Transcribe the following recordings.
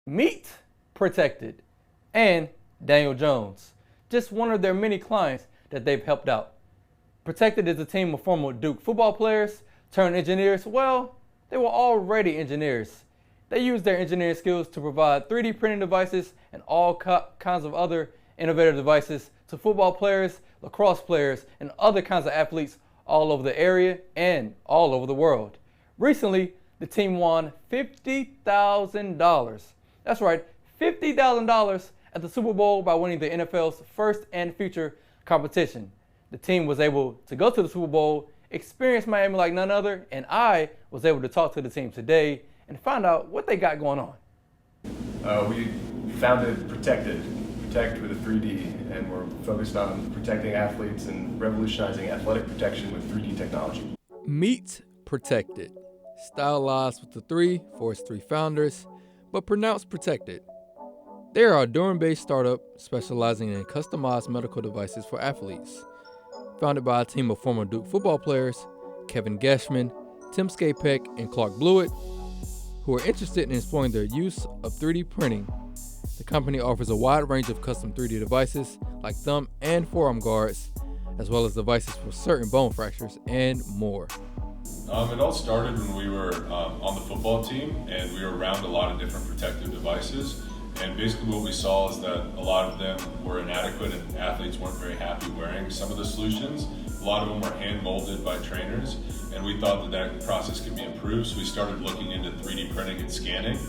Meet Protected and Daniel Jones, just one of their many clients that they've helped out. Protected is a team of former Duke football players turned engineers. Well, they were already engineers. They used their engineering skills to provide 3D printing devices and all kinds of other innovative devices to football players, lacrosse players, and other kinds of athletes all over the area and all over the world. Recently, the team won $50,000. That's right, $50,000 at the Super Bowl by winning the NFL's first and future competition. The team was able to go to the Super Bowl, experience Miami like none other, and I was able to talk to the team today and find out what they got going on. We founded Protect with a 3D, and we're focused on protecting athletes and revolutionizing athletic protection with 3D technology. Meet Protected, stylized with the 3 for its 3 founders, but pronounced Protected. They are a Durham-based startup specializing in customized medical devices for athletes. Founded by a team of former Duke football players, Kevin Gashman, Tim Skapek, and Clark Blewett, who are interested in exploring their use of 3D printing. The company offers a wide range of custom 3D devices like thumb and forearm guards, as well as devices for certain bone fractures and more. It all started when we were on the football team, and we were around a lot of different protective devices. And basically what we saw is that a lot of them were inadequate and athletes weren't very happy wearing some of the solutions. A lot of them were hand molded by trainers, and we thought that process could be improved. So we started looking into 3D printing and scanning,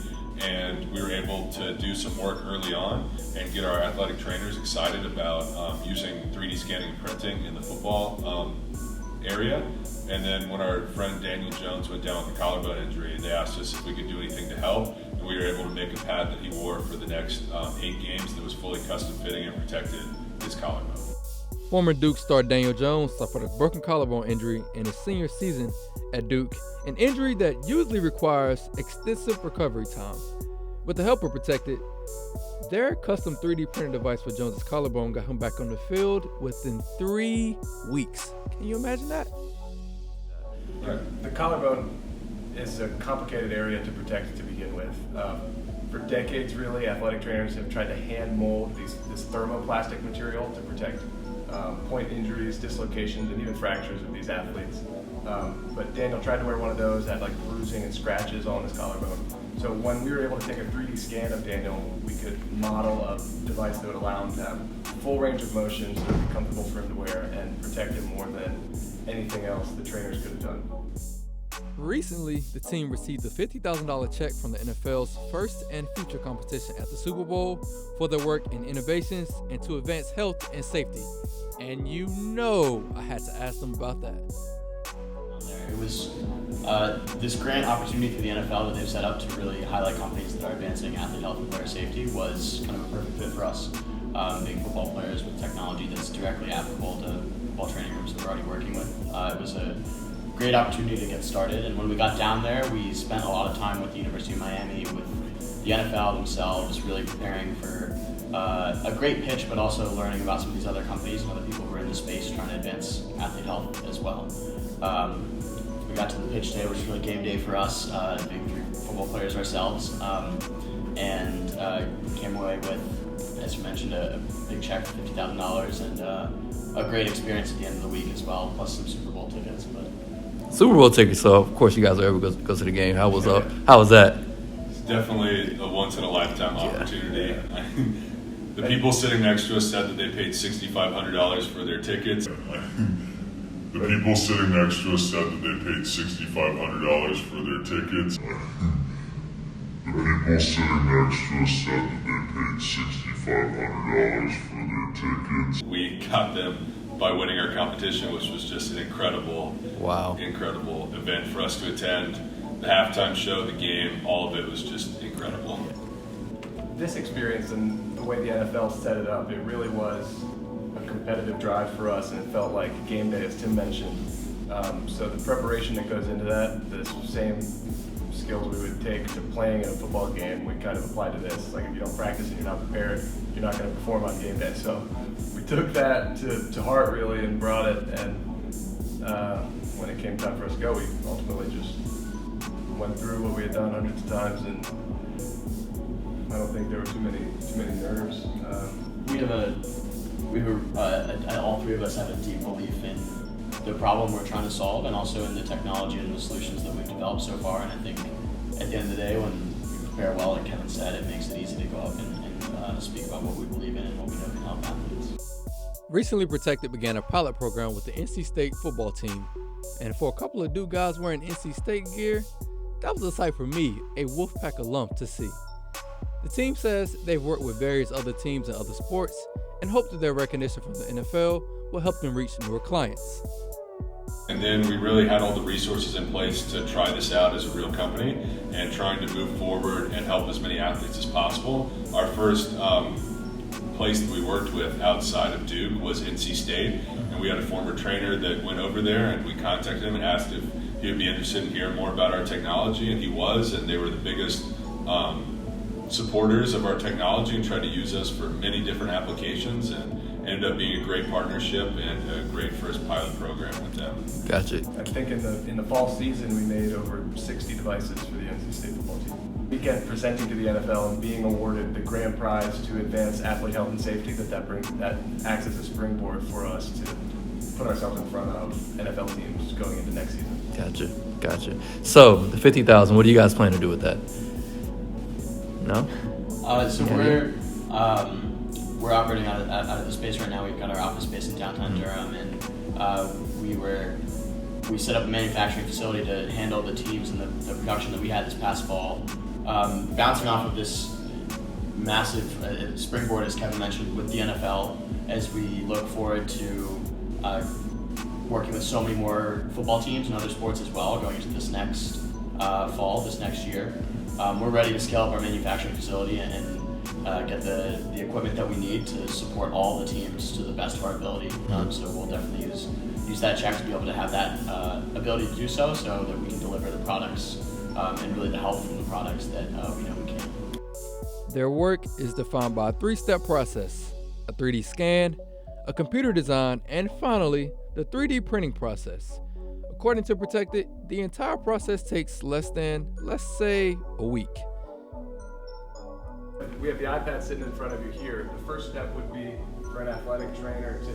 and we were able to do some work early on and get our athletic trainers excited about using 3D scanning and printing in the football area. And then when our friend Daniel Jones went down with a collarbone injury, they asked us if we could do anything to help, and we were able to make a pad that he wore for the next 8 games that was fully custom fitting and protected his collarbone. Former Duke star Daniel Jones suffered a broken collarbone injury in his senior season at Duke, an injury that usually requires extensive recovery time. With the help of Protected, their custom 3D printed device for Jones' collarbone got him back on the field within 3 weeks. Can you imagine that? The collarbone is a complicated area to protect to begin with. For decades, really, athletic trainers have tried to hand mold this thermoplastic material to protect point injuries, dislocations, and even fractures of these athletes. But Daniel tried to wear one of those, had like bruising and scratches on his collarbone. So when we were able to take a 3D scan of Daniel, we could model a device that would allow him to have full range of motion so it would be comfortable for him to wear and protect him more than anything else the trainers could have done. Recently, the team received a $50,000 check from the NFL's first and future competition at the Super Bowl for their work in innovations and to advance health and safety. And you know I had to ask them about that. It was this grant opportunity for the NFL that they've set up to really highlight companies that are advancing athlete health and player safety was kind of a perfect fit for us. Being football players with technology that's directly applicable to football training rooms that we're already working with. It was a great opportunity to get started, and when we got down there, we spent a lot of time with the University of Miami, with the NFL themselves, really preparing for a great pitch, but also learning about some of these other companies and other people who are in the space trying to advance athlete health as well. We got to the pitch day, which was really game day for us, being 3 football players ourselves, and came away with, as you mentioned, a big check for $50,000 and a great experience at the end of the week as well, plus some Super Bowl tickets. But Super Bowl tickets, so of course you guys are able to go to the game. How was that? It's definitely a once-in-a-lifetime opportunity. Yeah. The people sitting next to us said that they paid $6,500 for their tickets. The people sitting next to us said that they paid $6,500 for their tickets. The people sitting next to us said that they paid $6,500 for their tickets. We got them by winning our competition, which was just an incredible event for us to attend. The halftime show, the game, all of it was just incredible. This experience and the way the NFL set it up, it really was a competitive drive for us, and it felt like game day, as Tim mentioned. So the preparation that goes into that, the same skills we would take to playing in a football game, we kind of applied to this. Like if you don't practice and you're not prepared, you're not going to perform on game day. So we took that to heart really and brought it, and when it came time for us to go, we ultimately just went through what we had done hundreds of times, and don't think there were too many nerves. All three of us have a deep belief in the problem we're trying to solve, and also in the technology and the solutions that we've developed so far. And I think at the end of the day, when we prepare well, like Kevin said, it makes it easy to go up and speak about what we believe in and what we know can help athletes. Recently, Protect3d began a pilot program with the NC State football team, and for a couple of dude guys wearing NC State gear, that was a sight for me, a Wolfpack alum, to see. The team says they've worked with various other teams in other sports and hope that their recognition from the NFL will help them reach newer clients. And then we really had all the resources in place to try this out as a real company and trying to move forward and help as many athletes as possible. Our first place that we worked with outside of Duke was NC State, and we had a former trainer that went over there, and we contacted him and asked if he would be interested in hearing more about our technology, and he was, and they were the biggest supporters of our technology and tried to use us for many different applications, and ended up being a great partnership and a great first pilot program with them. Gotcha. I think in the fall season we made over 60 devices for the NC State football team. We kept presenting to the NFL and being awarded the grand prize to advance athlete health and safety. That acts as a springboard for us to put ourselves in front of NFL teams going into next season. Gotcha. So the 50,000, what do you guys plan to do with that? No? We're operating out of the space right now. We've got our office space in downtown Durham, and we set up a manufacturing facility to handle the teams and the production that we had this past fall. Bouncing off of this massive springboard, as Kevin mentioned, with the NFL, as we look forward to working with so many more football teams and other sports as well going into this next fall, this next year. We're ready to scale up our manufacturing facility and get the equipment that we need to support all the teams to the best of our ability. So we'll definitely use that check to be able to have that ability to do so that we can deliver the products and really the help from the products that we know we can. Their work is defined by a 3-step process: a 3D scan, a computer design, and finally, the 3D printing process. According to Protect3d, the entire process takes less than, let's say, a week. We have the iPad sitting in front of you here. The first step would be for an athletic trainer to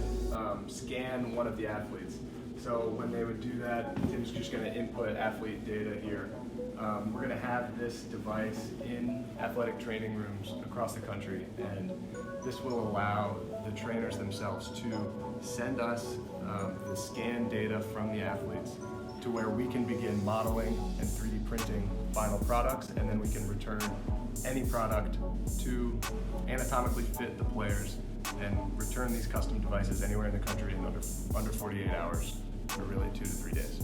scan one of the athletes. So when they would do that, Tim's just going to input athlete data here. We're going to have this device in athletic training rooms across the country, and this will allow the trainers themselves to send us the scanned data from the athletes to where we can begin modeling and 3D printing final products, and then we can return any product to anatomically fit the players and return these custom devices anywhere in the country in under 48 hours, or really 2 to 3 days.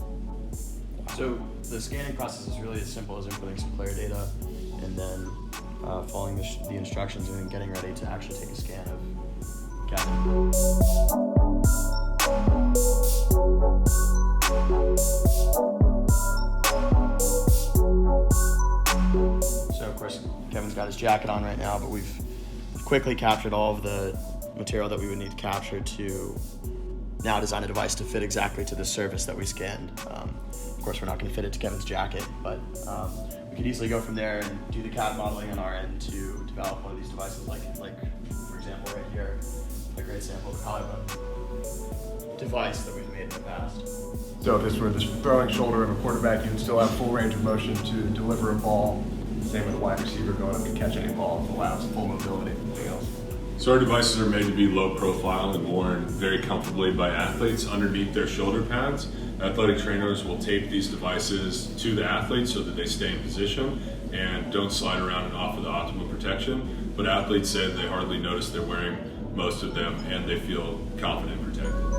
So the scanning process is really as simple as inputting some player data and then following the instructions and then getting ready to actually take a scan of Kevin. So of course Kevin's got his jacket on right now, but we've quickly captured all of the material that we would need to capture to now design a device to fit exactly to the surface that we scanned. Of course, we're not going to fit it to Kevin's jacket, but we could easily go from there and do the CAD modeling on our end to develop one of these devices, like for example, right here, a great sample of a collarbone device that we've made in the past. So if this were the throwing shoulder of a quarterback, you would still have full range of motion to deliver a ball. Same with a wide receiver going up to catch any ball, it allows full mobility, anything else. So our devices are made to be low profile and worn very comfortably by athletes underneath their shoulder pads. Athletic trainers will tape these devices to the athletes so that they stay in position and don't slide around and offer the optimal protection. But athletes said they hardly notice they're wearing most of them and they feel confident and protected.